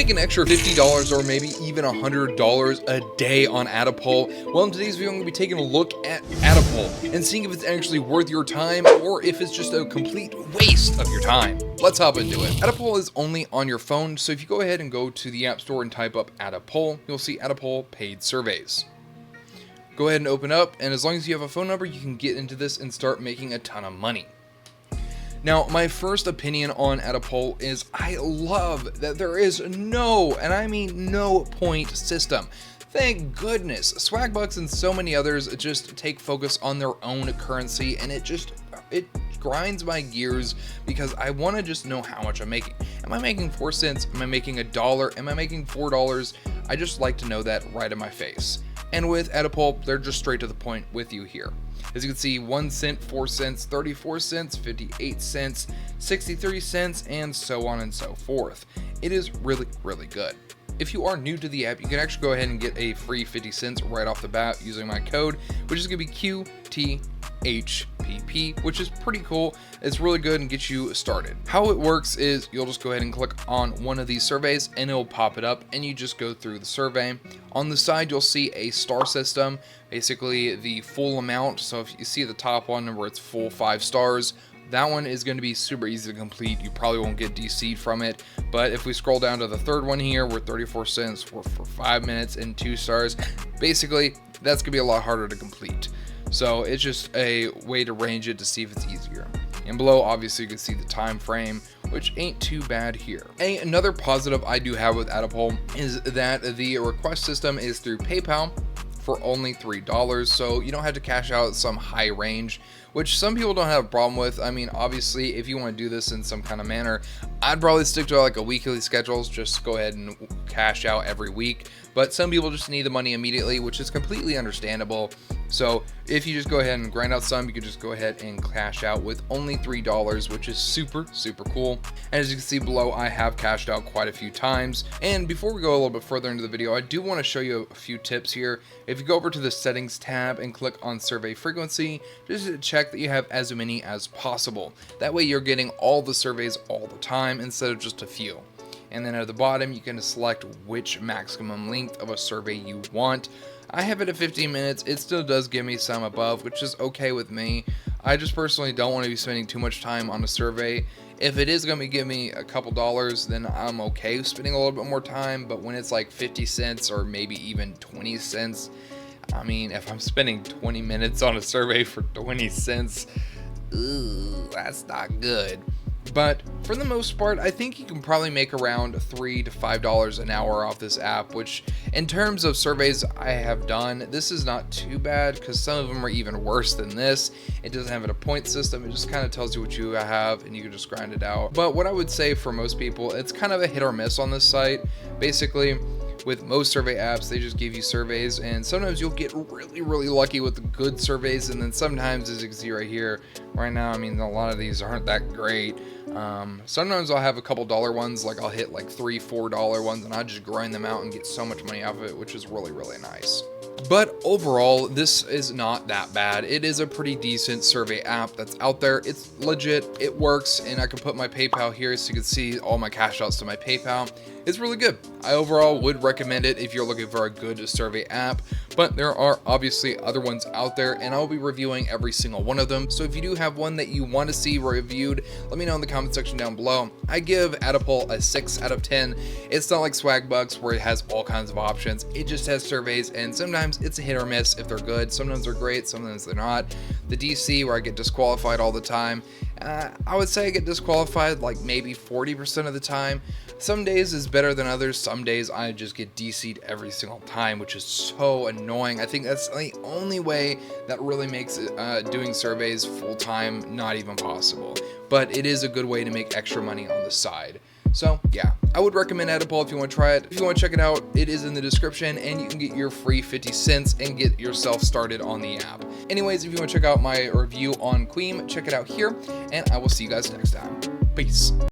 make an extra $50 or maybe even $100 a day on Attapoll? Well, in today's video, I'm going to be taking a look at Attapoll and seeing if it's actually worth your time or if it's just a complete waste of your time. Let's hop into it. Attapoll is only on your phone, so if you go ahead and go to the App Store and type up Attapoll, you'll see Attapoll Paid Surveys. Go ahead and open up, and as long as you have a phone number, you can get into this and start making a ton of money. Now, my first opinion on Attapoll is I love that there is no, and I mean no, point system. Thank goodness. Swagbucks and so many others just take focus on their own currency, and it grinds my gears because I want to just know how much I'm making. Am I making 4 cents? Am I making $1? Am I making $4? I just like to know that right in my face. And with Attapoll, they're just straight to the point with you here. As you can see, 1 cent, 4 cents, 34 cents, 58 cents, 63 cents, and so on and so forth. It is really, really good. If you are new to the app, you can actually go ahead and get a free 50 cents right off the bat using my code, which is going to be QHTPP, which is pretty cool. It's really good and gets you started. How it works is you'll just go ahead and click on one of these surveys and it'll pop it up and you just go through the survey. On the side, you'll see a star system, basically the full amount. So if you see the top one where it's full 5 stars, that one is going to be super easy to complete. You probably won't get DC'd from it. But if we scroll down to the third one here, we're 34 cents for 5 minutes and 2 stars. Basically, that's going to be a lot harder to complete. So it's just a way to range it to see if it's easier. And below, obviously, you can see the time frame, which ain't too bad here. Another positive I do have with Attapoll is that the request system is through PayPal for only $3, so you don't have to cash out some high range, which some people don't have a problem with. I mean, obviously, if you want to do this in some kind of manner, I'd probably stick to like a weekly schedule, just go ahead and cash out every week. But some people just need the money immediately, which is completely understandable. So if you just go ahead and grind out some, you can just go ahead and cash out with only $3, which is super, super cool. And as you can see below, I have cashed out quite a few times. And before we go a little bit further into the video, I do want to show you a few tips here. If you go over to the settings tab and click on survey frequency, just to check that you have as many as possible. That way you're getting all the surveys all the time instead of just a few. And then at the bottom, you can select which maximum length of a survey you want. I have it at 15 minutes. It still does give me some above, which is okay with me. I just personally don't want to be spending too much time on a survey. If it is going to give me a couple dollars, then I'm okay spending a little bit more time. But when it's like 50 cents or maybe even 20 cents, I mean, if I'm spending 20 minutes on a survey for 20 cents, ooh, that's not good. But for the most part, I think you can probably make around $3 to $5 an hour off this app, which in terms of surveys I have done, this is not too bad because some of them are even worse than this. It doesn't have a point system. It just kind of tells you what you have and you can just grind it out. But what I would say for most people, it's kind of a hit or miss on this site. Basically, with most survey apps, they just give you surveys, and sometimes you'll get really, really lucky with the good surveys, and then sometimes, as you can see right here, right now, I mean, a lot of these aren't that great. Sometimes I'll have a couple dollar ones, like I'll hit like $3, $4 ones, and I'll just grind them out and get so much money out of it, which is really, really nice. But overall, this is not that bad. It is a pretty decent survey app that's out there. It's legit, it works, and I can put my PayPal here so you can see all my cash outs to my PayPal. It's really good. I overall would recommend it if you're looking for a good survey app, but there are obviously other ones out there, and I'll be reviewing every single one of them. So if you do have one that you want to see reviewed, let me know in the comment section down below. I give Attapoll a 6 out of 10. It's not like Swagbucks where it has all kinds of options. It just has surveys, and sometimes it's a hit or miss if they're good. Sometimes they're great, sometimes they're not. The DC where I get disqualified all the time, I would say I get disqualified like maybe 40% of the time. Some days is better than others. Some days I just get DC'd every single time, which is so annoying. I think that's the only way that really makes doing surveys full time not even possible. But it is a good way to make extra money on the side. So yeah, I would recommend Attapoll if you want to try it. If you want to check it out, it is in the description, and you can get your free 50 cents and get yourself started on the app. Anyways, if you want to check out my review on Queen, check it out here, and I will see you guys next time. Peace.